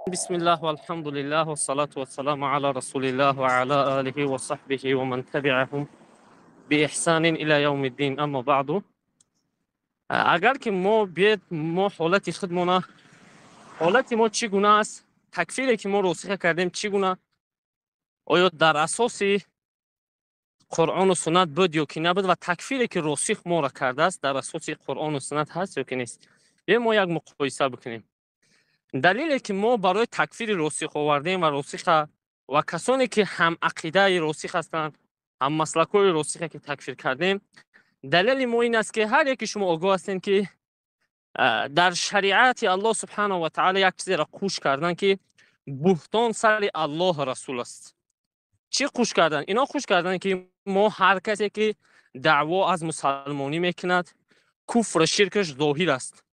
بسم الله والحمد لله والصلاة والسلام على رسول الله وعلى آله وصحبه ومن تبعهم بإحسان إلى يوم الدين. اما بعد، اگر که ما بیاد ما حالت خودمون، حالت ما چگونه است، تکفیری که ما راسخ کردیم چگونه، آیا در اساس قرآن و سنت بود یا که نبود، و تکفیری که راسخ ما را کرده است در اساس قرآن و سنت هست یا که نیست. ما یک مقایسه بکنیم. دلیلی که ما برای تکفیر راسخ آوردیم و راسخ و کسانی که هم عقیده راسخ هستند، هم مسلک‌های راسخ که تکفیر کردیم، دلیل ما این است که هر یکی شما آگاه هستین که در شریعت الله سبحانه و تعالی یک چیزی را قوش کردن که بهتان سر الله رسول است. چی قوش کردن؟ اینا قوش کردن که ما هر کسی که دعوا از مسلمانی میکند، کفر شرکش ظاهر است.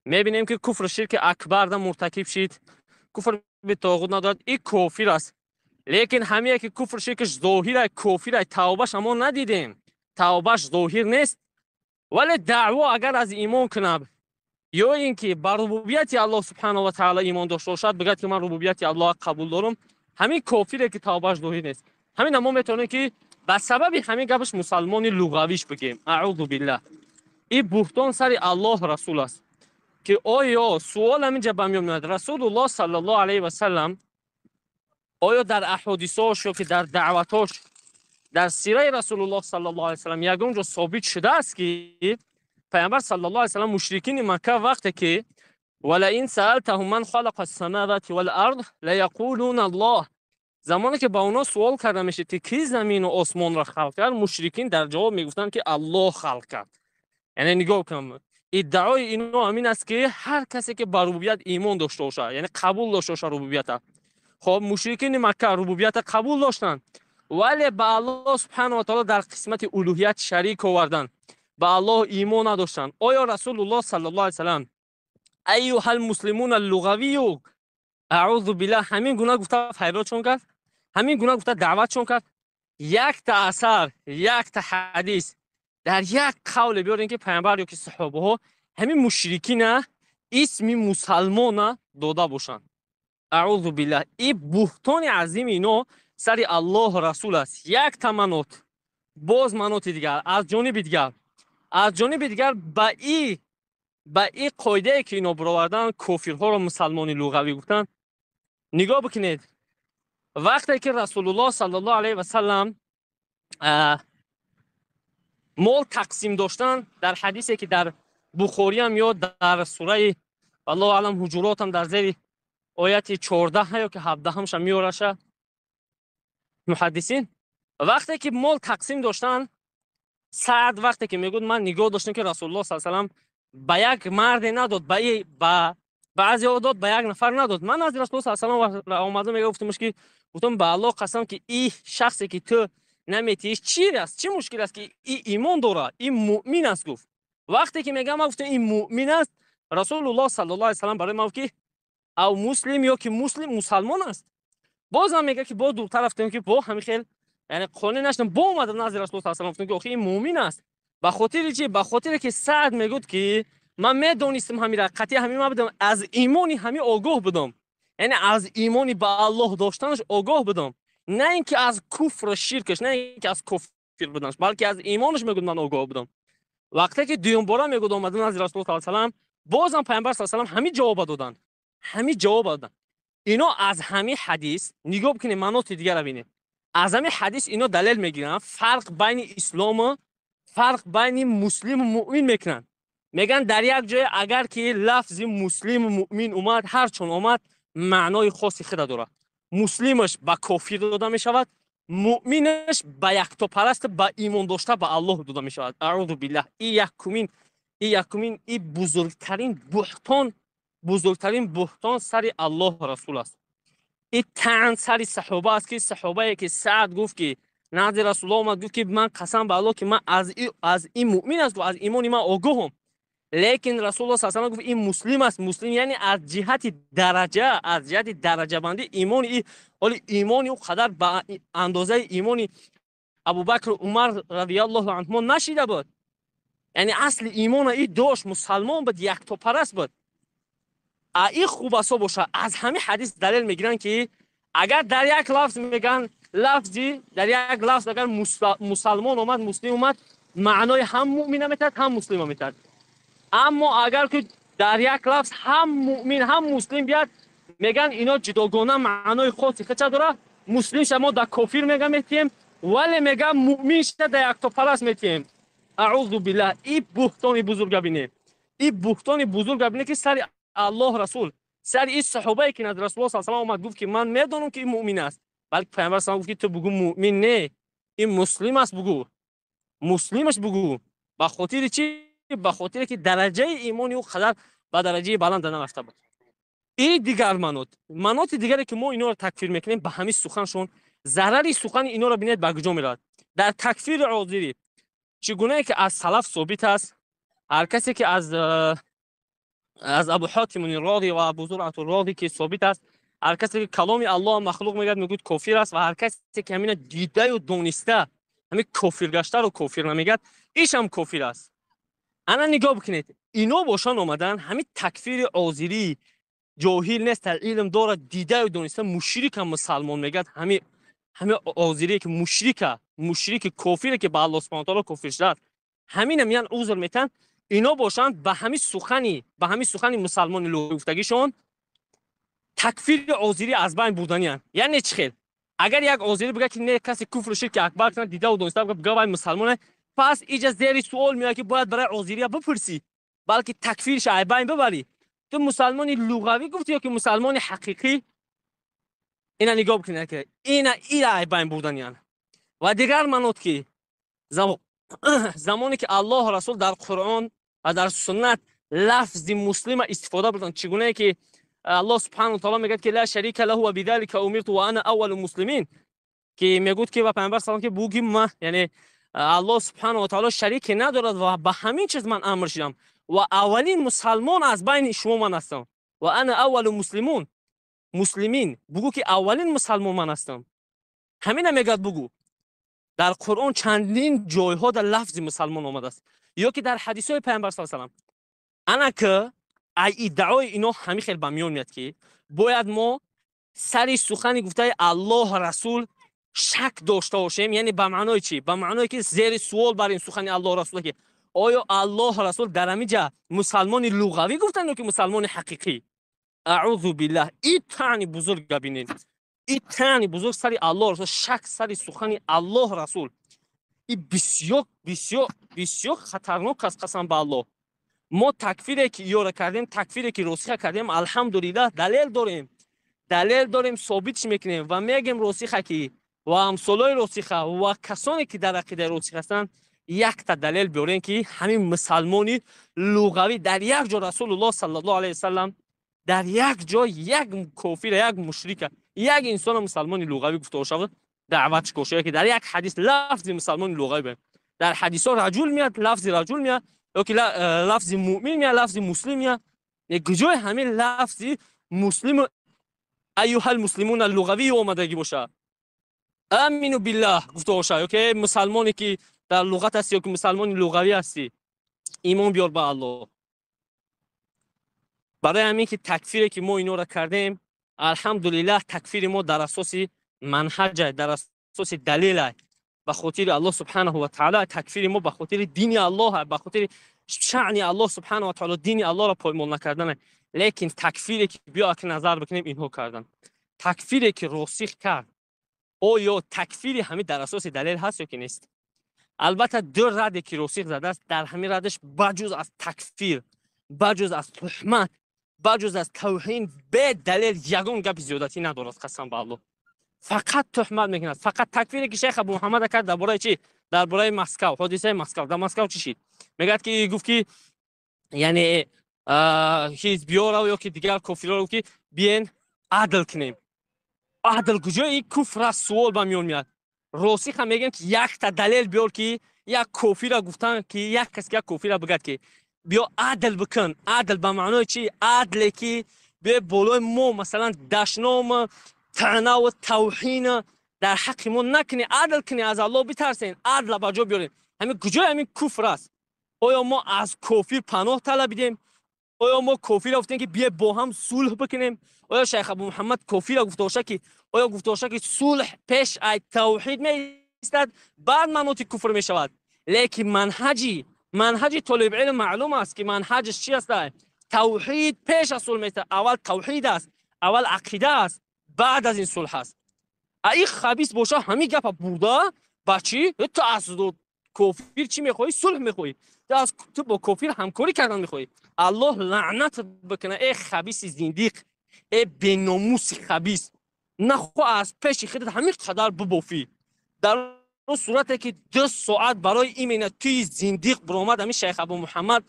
میبینیم که کفر شرک اکبر در مرتکب شید، کفر به طاغوت ندارد، این کافر است. لیکن همین که کفر شرکش ظاهر کافر، توبهش اما ندیدیم، توبهش ظاهر نیست، ولی دعوا اگر از ایمان کنه یا اینکه بر ربوبیت الله سبحانه و تعالی ایمان داشته باشد، بگه که من ربوبیت الله قبول دارم، همین کافره که توبهش ظاهر نیست. همین ما میتونیم که به سبب همین گپش مسلمان لغویش بگیم اعوذ بالله. این بهتان سر الله رسول است. که آیا سوال همینجا به میاد، رسول الله صلی الله علیه و سلم آیا در احادیثاش یا که در دعوتاش در سیره رسول الله صلی الله علیه و سلم یگان جا ثابت شده است که پیامبر صلی الله علیه و سلم مشرکین مکه وقتی که ولئن سألتهم من خلق السماوات والارض لیقولون الله، زمانی که با اونا سوال کرده میشه که کی زمین و آسمان را خلق کرد، مشرکین در جواب میگفتن که الله خلق کرد. یعنی نگاه کنم، ادعای اینا همین است که هر کسی که بر ربوبیت ایمان داشته باشه، یعنی قبول داشته باشه ربوبیت. خب مشرکین مکه ربوبیت قبول داشتن، ولی به الله سبحانه و تعالی در قسمت الوهیت شریک آوردن، به الله ایمان نداشتن. آیا رسول الله صلی الله علیه و سلم ایها المسلمون اللغوی اعوذ بالله همین گناه گفته فریاد چون کرد، همین گناه گفته دعوت چون کرد؟ یک تا اثر، یک تا حدیث در یک قول بیارین که پیامبر یا که صحابه ها همین مشرکین اسم مسلمان داده باشن. اعوذ بالله. این بهتان عظیم اینا سر الله رسول است. یک تمنات، باز منات دیگر از جانب دیگر به این قاعده که اینا برآوردن کافرها را مسلمانی لغوی گفتن. نگاه بکنید، وقتی که رسول الله صلی الله علیه و سلم مال تقسیم داشتن، در حدیثی که در بخاری هم یا در سوره الله اعلم حجرات هم در زیر آیت 14 یا که 17 همش میارشه محدثین، وقتی که مال تقسیم داشتن، سعد وقتی که میگود من نگاه داشتم که رسول الله صلی الله علیه و سلم به یک مرد نداد، به بعضی ها داد، به یک نفر نداد. من از رسول الله صلی الله علیه و سلم اومدم میگفتمش که گفتم به الله قسم که این شخصی که تو نمیتیش چی است، چی مشکل است که این ایمان داره، این مؤمن است. گفت وقتی که میگم گفتم این مؤمن است، رسول الله صلی الله علیه و سلم برای ما که او مسلم یا که مسلمان است. بازم میگه که با دو طرف تیم که با همین خیل یعنی قانون نشدم با اومدن نظر رسول الله صلی الله علیه و سلم که آخه این مؤمن است. به خاطر چی؟ به خاطر که سعد میگفت که من میدونستم همین را قطعی همین ما بدم از ایمانی همین آگاه بدم، یعنی از ایمانی به الله داشتنش آگاه بدم، نه اینکه از کفر و شرکش، نه اینکه از کفر بدنش، بلکه از ایمانش میگفت من آگاه بدم. وقتی که دوم بار میگفت اومدن از رسول الله صلی الله علیه و سلم، بازم پیامبر صلی الله علیه و سلم همین جواب دادن. اینا از همین حدیث نگاه بکنید، مناط دیگه رو ببینید. از همین حدیث اینا دلیل میگیرن فرق بین اسلام و فرق بین مسلم و مؤمن میکنن. میگن در یک جای اگر که لفظ مسلم و مؤمن اومد، هر چون اومد معنای خاصی خود داره. مسلمش به کافر داده میشود، مؤمنش به یکتا پرست به ایمان داشته به الله داده میشود. اعوذ بالله. این یکمین این بزرگترین بهتان سر الله رسول است. این طعن سر صحابه است که صحابه که سعد گفت که نزد رسول الله اومد گفت که من قسم به الله که من از این مؤمن است و از ایمان من آگاهم، لیکن رسول الله صلی الله علیه و گفت این مسلم است. مسلم یعنی از جهت درجه بندی ایمان، ولی ایمان او قدر به اندازه ایمان ابوبکر و عمر رضی الله عنهما نشیده بود. یعنی اصل ایمان ای داشت، مسلمان بود، یک تا پرست بود. این خوب اسا باشه. از همین حدیث دلیل میگیرن که اگر در یک لفظ میگن لفظی در یک لفظ اگر مسلمان اومد مسلم اومد معنای هم مؤمن میتاد هم مسلم میتاد. اما اگر که در یک لفظ هم مؤمن هم مسلم بیاد میگن اینا جداگانه معنای خاصی چه داره. مسلم شما در کافر میگم میتیم ولی میگم مؤمن شده در یک تا پرست میتیم. اعوذ بالله. این بهتان بزرگ بینه. این بهتان بزرگ بینه که سر الله رسول سر این صحابه که نزد رسول الله صلی الله علیه و آله اومد گفت که من میدونم که این مؤمن است. بلکه پیامبر صلی الله علیه و آله گفت تو بگو مؤمن نه این مسلم است بگو مسلمش بگو. به خاطر چی؟ به خاطر که درجه ایمانی او قدر به درجه بلند نرفته بود. این دیگر مناط دیگری که ما اینا رو تکفیر میکنیم به همین سخنشون ضرری سخن اینا رو بینید به کجا میرود. در تکفیر عاذری چگونه که از سلف ثابت است هر کسی که از ابو حاتم الرازی و ابو زرعه الرازی که ثابت است هر کسی که کلام الله مخلوق میگه میگه کافر است و هر کسی که همین دیده و دونسته همین کافر گشته رو کافر نمیگه ایش هم کافر است. انا نگاه بکنید اینا باشن اومدن همین تکفیر عاذری جاهل نیست علم داره دیده و دونسته مشرک هم مسلمان میگه همین عاذری که مشرک کافری که به الله سبحانه و تعالی کافر شده همین میان عذر میتن اینا باشن به همین سخنی مسلمان لغوی گفتگیشون تکفیر عاذری از بین بردنیان. یعنی چه خیل اگر یک عاذری بگه که نه کسی کفر و شرک اکبر کنه دیده و دونسته بگه وای مسلمانه پس ایجا زیر سوال میاد که باید برای عاذری بپرسی بلکه تکفیرش از بین ببری. تو مسلمان لغوی گفتی یا که مسلمان حقیقی؟ اینا نگاه بکنید که اینا از بین بردنیان. و دیگر منوط که زمانی که الله رسول در قرآن و در سنت لفظ مسلم استفاده بردن چگونه که الله سبحانه و تعالی میگه که لا شریک له و بذلک امرت و انا اول المسلمین که میگه که و پیامبر صلی الله علیه و بگیم ما یعنی الله سبحانه و تعالی شریک ندارد و به همین چیز من امر شدم و اولین مسلمان از بین شما من هستم و انا اول مسلمین بگو که اولین مسلمان من هستم. همین میگه بگو. در قرآن چندین جایها در لفظ مسلمان آمده است یا که در حدیث های پیامبر صلی الله علیه و انا که ادعای اینا همین خیلی به میان میاد که باید ما سر سخن گفته الله رسول شک داشته باشیم. یعنی به معنای چی؟ به معنای که زیر سوال بریم سخن الله رسول که آیا الله رسول در همینجا مسلمان لغوی گفتن یا که مسلمان حقیقی؟ اعوذ بالله. این طعن بزرگ ببینید این طعن بزرگ سر الله رسول شک سر سخن الله رسول این بسیار خطرناک است. قسم به الله ما تکفیری که یاره کردیم تکفیری که راسخ کردیم الحمدلله دلیل داریم ثابتش میکنیم و میگیم راسخه که و امثالای راسخه و کسانی که در عقیده راسخ هستند یک تا دلیل بیارین که همین مسلمانی لغوی در یک جا رسول الله صلی الله علیه و سلم در یک جا یک کافر یک مشرک یک انسان مسلمانی لغوی گفته شود دعوتش کوشه که در یک حدیث لفظ مسلمان لغوی به در حدیث ها رجل میاد لفظ رجل میاد یا که لفظ مؤمن میاد لفظ مسلم میاد کجای همین لفظ مسلم ایها المسلمون لغوی اومدگی باشه امینو بالله گفته باشه یا که مسلمانی که در لغت هستی یا که مسلمان لغوی هستی ایمان بیار به الله. برای همین که تکفیری که ما اینا را کردیم الحمدلله تکفیر ما در اساس منهج در اساس دلیل به خاطر الله سبحانه و تعالی تکفیر ما به خاطر دین الله به خاطر شأن الله سبحانه و تعالی دین الله را پایمال نکردن. لیکن تکفیری که بیا که نظر بکنیم اینها کردن تکفیری که راسخ کرد آیا تکفیری همین در اساس دلیل هست یا که نیست؟ البته دو رد که راسخ زده است در همین ردش بجز از تکفیر بجز از تهمت بجز از توهین به دلیل یگان گپ زیادتی ندارد. قسم به الله فقط تهمت میکند. فقط تکفیری که شیخ ابو محمد کرد درباره چی؟ درباره مسکو حادثه مسکو در مسکو چی شد؟ میگه که گفت که یعنی حزبی‌ها یا که دیگر کافرها رو که بیاین عدل کنیم. عدل کجای این کفر است؟ سوال به میون میاد. راسخ هم میگن که یک تا دلیل بیار که یک کافر را گفتن که یک کس که کافر را بگه که بیا عدل بکن. عدل به معنای چی؟ عدل که به بالای ما مثلا دشنام طعنه و توهین در حق ما نکنی عدل کنی از الله بترسین عدل به جا بیارین. همین کجای همین کفر است؟ آیا ما از کافر پناه طلبیدیم آیا ما کافی را گفتیم که بیا با هم صلح بکنیم؟ آیا شیخ ابو محمد کافی را گفته باشه که آیا گفته باشه که صلح پیش از توحید میستد بعد منوط کفر می شود؟ لیکن منهجی طالب علم معلوم است که منهجش چی است؟ توحید پیش از صلح میستد. اول توحید است، اول عقیده است، بعد از این صلح است. ای خبیث باشه همین گپ برده بچی تو از کافر چی میخوای؟ صلح میخوای. تو با کافر همکاری کردن میخوای. الله لعنت بکنه ای خبیث زندیق، ای بیناموس خبیث. نخو از پیش خودت همین قدر ببافی. در اون صورتی که 2 ساعت برای ایمینه توی زندیق برآمد همین شیخ ابو محمد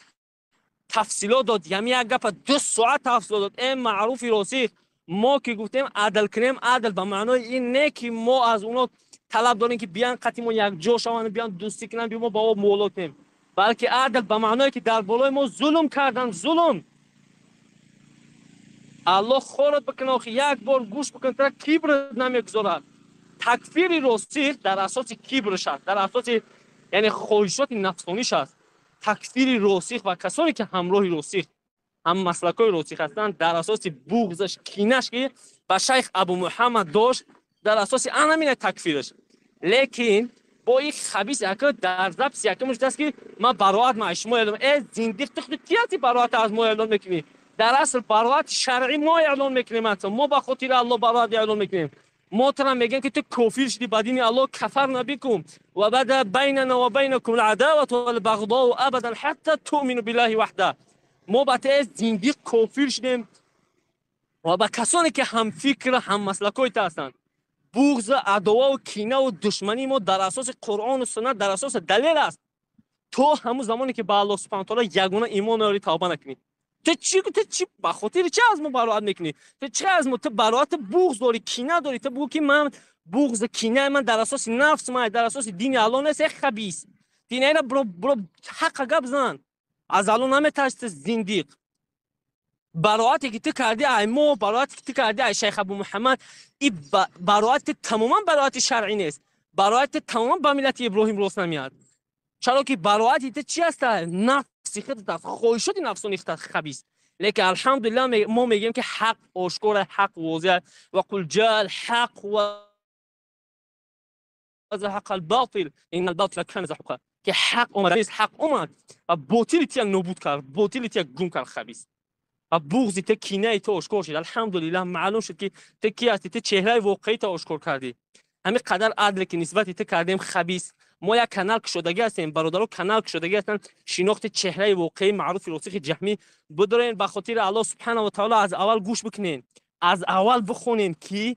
تفصیلات داد، یعنی یک گپ 2 ساعت تفصیلات داد. ای معروف راسخ، ما که گفتیم عدل کنیم، عدل به معنای این نه که ما از اونا طلب داریم که بیان قطعی ما یک جا شوند، بیان دوستی کنن، بیان ما با او مولا کنیم، بلکه عدل به معنای که در بالای ما ظلم کردن. ظلم الله خورد بکنه آخه یک بار گوش بکن تا کبر نمیگذارد. تکفیر راسخ در اساس کبرش است، در اساس یعنی خواهشات نفسانیش است. تکفیر راسخ و کسانی که همراه راسخ هم مسلکای راسخ هستند در اساس بغضش، کینش که به شیخ ابو محمد داشت، در اساس همین تکفیرش. لیکن با این خبیث اکر در ضبط یکمش دست که من براءت ما شما اعلام ای زندیق تو کیاتی براءت از ما اعلام میکنی؟ در اصل براءت شرعی ما اعلام میکنیم، ما به خاطر الله براءت اعلام میکنیم. ما ترا میگن که تو کافر شدی، بعد این الله کفر نبیکم و بعد بیننا و بینکم العداوه والبغضاء ابدا حتى تؤمنوا بالله وحده. ما با زندیق کافر شدیم و با کسانی که هم فکر هم مسلکای هستند. بغض، عداوت و کینه و دشمنی ما در اساس قرآن و سنت، در اساس دلیل است. تو همون زمانی که به الله سبحانه و تعالی یگانه ایمان آوری، توبه نکنی، تو چی به خاطر چه از ما براءت میکنی؟ تو چه از ما تو براءت بغض داری، کینه داری؟ تو بگو که من بغض کینه من در اساس نفس من، در اساس دین الله نیست. خبیث دین اینا برو حق گپ زن. از الله نمیترسی زندیق. براءتی که تو کردی ای ما، براءتی که تو کردی ای شیخ ابو محمد، این براءت تماما براءت شرعی نیست. براءت تماما با ملت ابراهیم روز نمیاد. چرا که براءت تو چی است؟ نفس خودت است، خواهشات نفسانی خودت خبیث. لیکن الحمدلله ما میگیم که حق آشکار، حق واضح و قل جاء الحق و زهق الباطل ان الباطل کان زهوقا. که حق اومد، حق اومد و باطل تی نابود کرد، باطل تی گم کرد خبیث. و بغض تو، کینه تو آشکار شد. الحمدلله معلوم شد که تو کی هستی، تو چهره واقعی تو آشکار کردی. همین قدر عدل که نسبت تو کردیم خبیث. ما یک کانال کشودگی هستیم، برادران کانال کشودگی هستن، شناخت چهره واقعی معروف راسخ جهمی بدارین. به خاطر الله سبحانه و تعالی از اول گوش بکنین، از اول بخونین که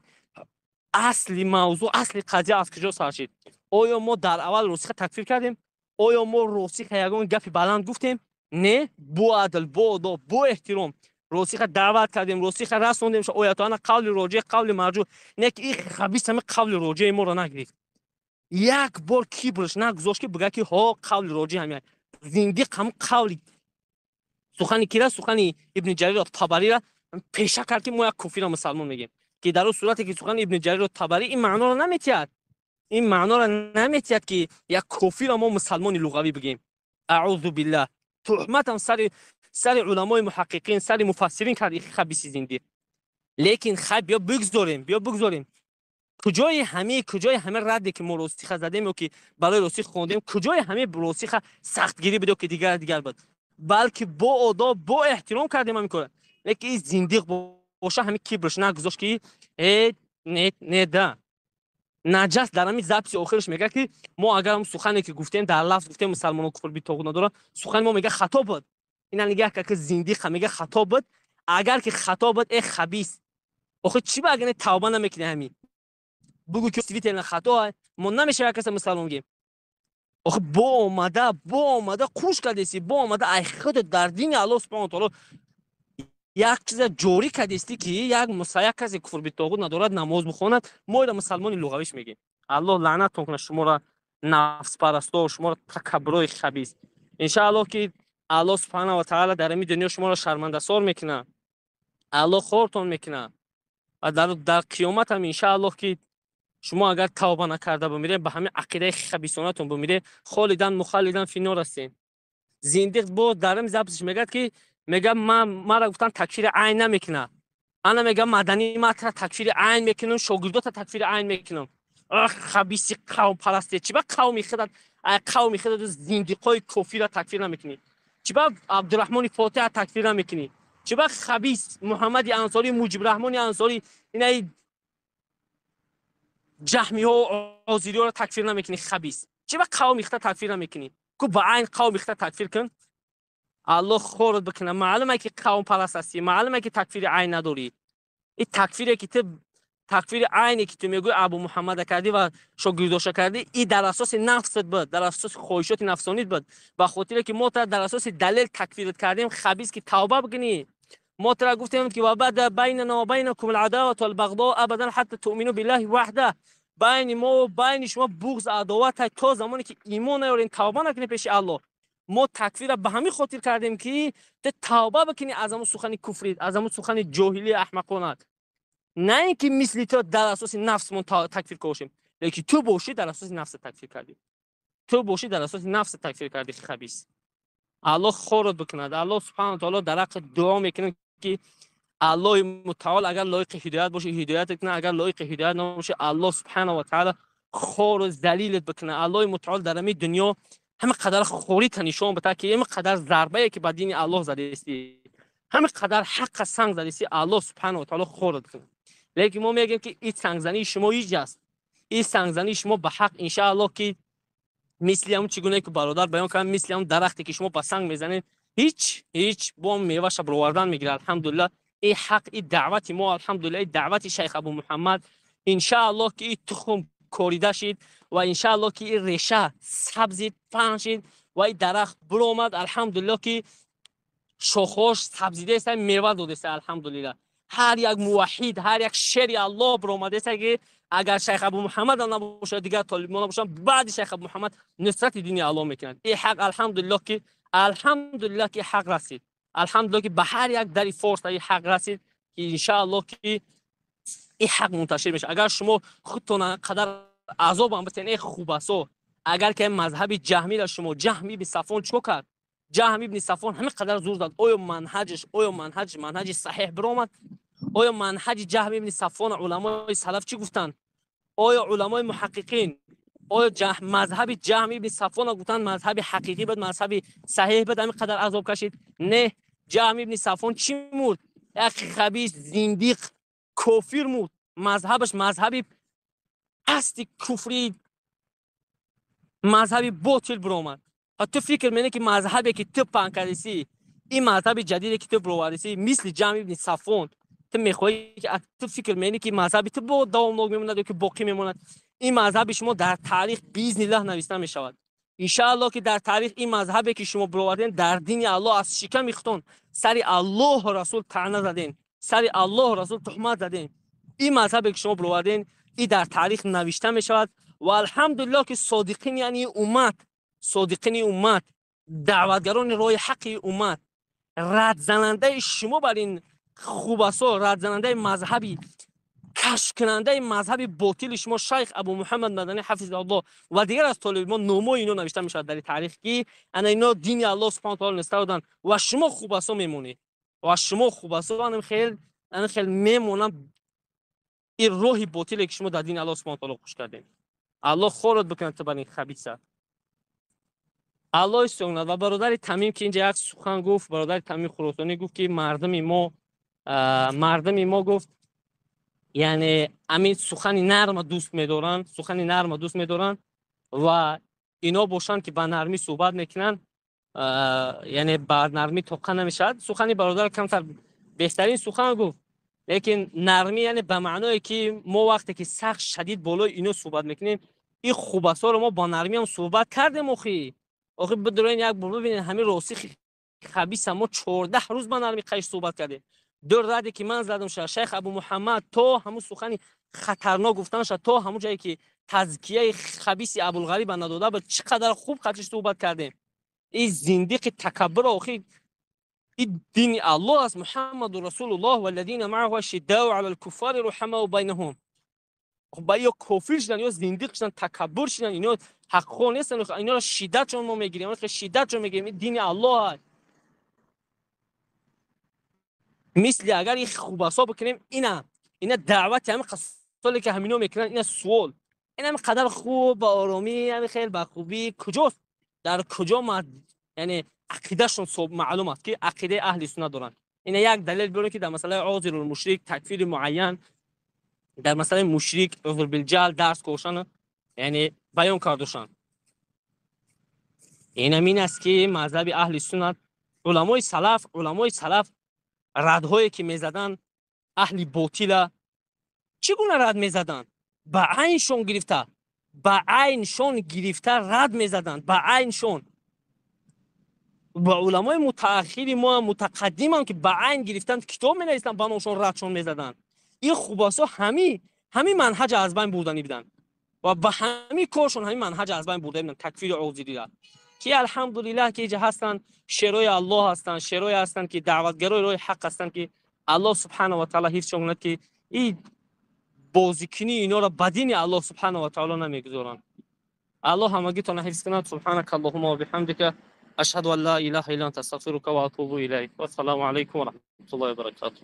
اصل موضوع، اصل قضیه از کجا سر شد. آیا ما در اول راسخ تکفیر کردیم؟ آیا ما راسخ یگان گپی بلند گفتیم؟ نه، با عدل، با ادب، با احترام راسخ دعوت کردیم، راسخ رسوندیم. آیاتانه قول راجع، قول مرجوع. نه که این خبیث همه قول راجع ما رو نگرفت. یک بار کیبرش نگذاشت که بگه که ها قول راجع همین زندیق هم قولی سخنی که را، سخنی ابن جریر طبری را پیشه کرد که ما یک کافر مسلمان میگیم، که در اون صورتی که سخن ابن جریر طبری این معنا رو نمیتید، این معنا رو نمیتید که یک کافر ما مسلمانی لغوی بگیم. اعوذ بالله. تهمت هم سر علمای محققین، سر مفسرین کرد خبیث زندیق. لیکن خب بیا بگذاریم کجای همه ردی که ما راسخ زدیم و که برای راسخ خوندیم، کجای همه راسخ سختگیری بده که دیگر بود، بلکه با آداب، با احترام کردیم همین کار. لیکن این زندیق باشه همین کیبرش نگذاشت که نه ده نجس در همین ضبط آخرش میگه که ما اگر هم سخنی که گفتیم در لفظ گفتیم مسلمانان کفر بی طاغوت نداره، سخن ما میگه خطا بود. اینا نگه که زندیق میگه خطا بود. اگر که خطا بود ای خبیث، آخه چی بگن توبه نمیکنه؟ همین بگو که سویت خطا ما نمیشه کسی مسلمان گیم. آخه با اومده خوش کردیسی، با اومده ای خود در دین الله سبحانه و تعالی یک چیز جوری کردیستی که یک مسیح کسی کفر بی طاغوت ندارد نماز بخواند، ما را مسلمانی لغویش میگیم. الله لعنتتون کنه شما را نفس پرستا، شما را تکبرای خبیث. ان شاء الله که الله سبحانه و تعالی در این دنیا شما را شرمنده سار میکنه، الله خورتون میکنه و در قیامت هم ان شاء الله که شما اگر توبه نکرده بمیره، به همین عقیده خبیثانتون بمیره، خالدن مخلدن فی نار هستین. زندیق با درم ضبطش میگه که میگه ما گفتن تکفیر عین نمیکنه. انا میگم مدنی ما تکفیر عین میکنم، شاگردات تکفیر عین میکنم. خبیث قوم پرستی. چی با قومی خودت زندیقای کفر را تکفیر نمیکنی؟ چی با عبدالرحمن فاتح تکفیر نمیکنی؟ چی با خبیث محمد انصاری، مجیب الرحمن انصاری، اینا جهمی ها و عازری ها را تکفیر نمیکنی؟ خبیث. چی با قومی خودت تکفیر نمیکنی؟ کو با عین قومی خودت تکفیر کن. الله خورد بکنه. معلومه که قوم پرست هستی، معلومه که تکفیر عین نداری. این تکفیری که تو تکفیر عینی که تو میگوی ابو محمد کردی و شاگرداش کردی، این در اساس نفست بود، در اساس خواهشات نفسانیت بود. به خاطر که ما در اساس دلیل تکفیرت کردیم، خبیث که توبه بکنی. ما ترا گفتیم که و بعد بیننا و بینکم العداوه والبغضاء ابدا حتی تؤمنوا بالله وحده. بین ما و بین شما بغض عداوت تا زمانی که ایمان نیارین، توبه نکنی پیش الله. ما تکفیر به همین خاطر کردیم که تو توبه بکنی از همون سخن کفری، از همون سخن جاهلی احمقانه. نه اینکه مثل تو در اساس نفسمون تکفیر کوشیم، لیکن تو باشی در اساس نفس تکفیر کردی. تو باشی در اساس نفس تکفیر کردی خبیث. الله خورد بکند. الله سبحانه و تعالی در حق دعا میکنه که الله متعال اگر لایق هدایت باشه هدایت کنه، اگر لایق هدایت نباشه الله سبحانه و تعالی خور و ذلیلت بکنه. الله متعال در همین دنیا همه قدر خوری تنشون بده که همه قدر ضربه که به دین الله زده استی، همه قدر حق سنگ زده استی، الله سبحانه و تعالی خورد بکنه. لیکن ما میگیم که این سنگزنی شما هیچ است. این سنگزنی شما به حق ان شاء الله که مثل هم چگونه که برادر بیان کردن، مثل هم درختی که شما با سنگ میزنید هیچ بام میوه شب روردن میگیره. الحمدلله این حق، این دعوت ما، الحمدلله این دعوت شیخ ابو محمد ان شاء الله که این تخم کوریده شد و ان شاء الله که این ریشه سبز پهن شد و این درخت برآمد. الحمدلله که شاخه‌اش سبزیده است، میوه داده است. الحمدلله هر یک موحد، هر یک شری الله برآمده است که اگر شیخ ابو محمد نباشه، دیگر طالبان نباشن، بعد شیخ ابو محمد نصرت دین الله میکنند. این حق الحمدلله که حق رسید. الحمدلله که به هر یک در فارس این حق رسید که ان شاء الله که این حق منتشر میشه. اگر شما خودتون قدر عذاب هم بتین، خوب است. اگر که مذهب جهمی را شما جهمی به صفون چیکار کرد؟ جهم ابن صفوان همه قدر زور داد. آیا منهج صحیح برآمد؟ آیا منهج جهم ابن صفوان علمای سلف چی گفتن؟ آیا علمای محققین آیا مذهب جهم ابن صفوان گفتن مذهب حقیقی بود، مذهب صحیح بود، همین قدر عذاب کشید؟ نه. جهم ابن صفوان چی مرد؟ یک خبیث زندیق کافر مرد. مذهبش مذهب اصلی کفری، مذهب باطل برآمد. تو فکر می‌کنی که مذهبی که تو پنگ کردی، این مذهب جدیدی که تو برآوردی مثل جهم ابن صفوان، تو می‌خوای که تو فکر می‌کنی که مذهبی تو با دامناک میمونه که باقی میموند؟ این مذهب شما در تاریخ باذن الله نوشته میشود. ان شاء الله که در تاریخ این مذهبی که شما برآوردین در دین الله از شکم میختون، سر الله و رسول طعنه زدین، سر الله و رسول تهمت زدین. این مذهبی که شما برآوردین این در تاریخ نوشته میشود و الحمدلله که صادقین یعنی امت، دعوتگران راه حق امت، رد زننده شما بر این خوباسا، رد زننده مذهبی، کشف کننده مذهب باطل شما شیخ ابو محمد مدنی حفظه الله و دیگر از طالبان نامو اینو نوشته میشد در تاریخ که اینا دین الله سبحانه و تعالی نستودن و شما خوباسا میمونی و شما خوباسا من خیلی میمونم این روح باطلی که شما در دین الله سبحانه و تعالی خوش کردین. الله خورد بکنه تو بر این خبیثه. الله سبحانه و برادر تمیم که اینجا یک سخن گفت، برادر تمیم خراسانی گفت که مردم ما گفت یعنی همین سخن نرم دوست می‌دارن و اینا باشن که با نرمی صحبت میکنن، یعنی با نرمی توقع نمیشد. سخنی برادر کمتر بهترین سخن گفت، لیکن نرمی یعنی به معنای که ما وقتی که سخت شدید بالای اینو صحبت میکنیم، این خوباسا رو ما با نرمی هم صحبت کردیم. آخه بدرین یک بار ببینید همین راسخ خبیث ما 14 روز با نرمی قیش صحبت کردیم. دور ردی که من زدم شیخ ابو محمد تا همون سخنی خطرناک گفتن شد، تا همون جایی که تزکیه خبیث ابوالغریب نداده بود چقدر خوب قدش صحبت کردیم. این زندیق تکبر آخه این دین الله از محمد رسول الله والذین معه اشداء علی الكفار رحماء بینهم. با یا کافر شدن یا زندیق شدن، تکبر شدن، اینا حق نیستن، اینا را شدت چون ما میگیریم، شدت چون میگیم دین الله مثل اگر این خوباسا بکنیم اینا دعوت همه قصالی که همینو میکنن اینا سوال این هم قدر خوب با آرامی همین خیلی با خوبی کجاست در کجا ما یعنی عقیدهشون معلوم است که عقیده اهل سنت دارن اینا یک دلیل بیاره که در مسئله عذر المشرک تکفیر معین در مسئله مشرک عذر بالجهل درس کوشن یعنی بیان کردشان این همین است که مذهب اهل سنت علمای سلف ردهایی که میزدن اهل باطل چگونه رد میزدن با عینشون گرفته رد میزدن با عینشون با علمای متأخر ما متقدم هم که با عین گرفتن کتاب می نویسن با نوشون ردشون میزدن این خوباسا همین منهج از بین بردنی بودن و با همین کارشون همین منهج از بین برده بودن تکفیر عوضی را که الحمدلله که اینجا هستن شروع الله هستن شروع هستن که دعوتگرای راه حق هستن که الله سبحانه و تعالی حفظ شون که این بازیکنی اینا را بدین الله سبحانه و تعالی نمیگذارن الله همگیتون حفظ کنه سبحانك اللهم وبحمدك اشهد ان لا اله الا انت استغفرك واتوب اليك والسلام عليكم ورحمه الله وبركاته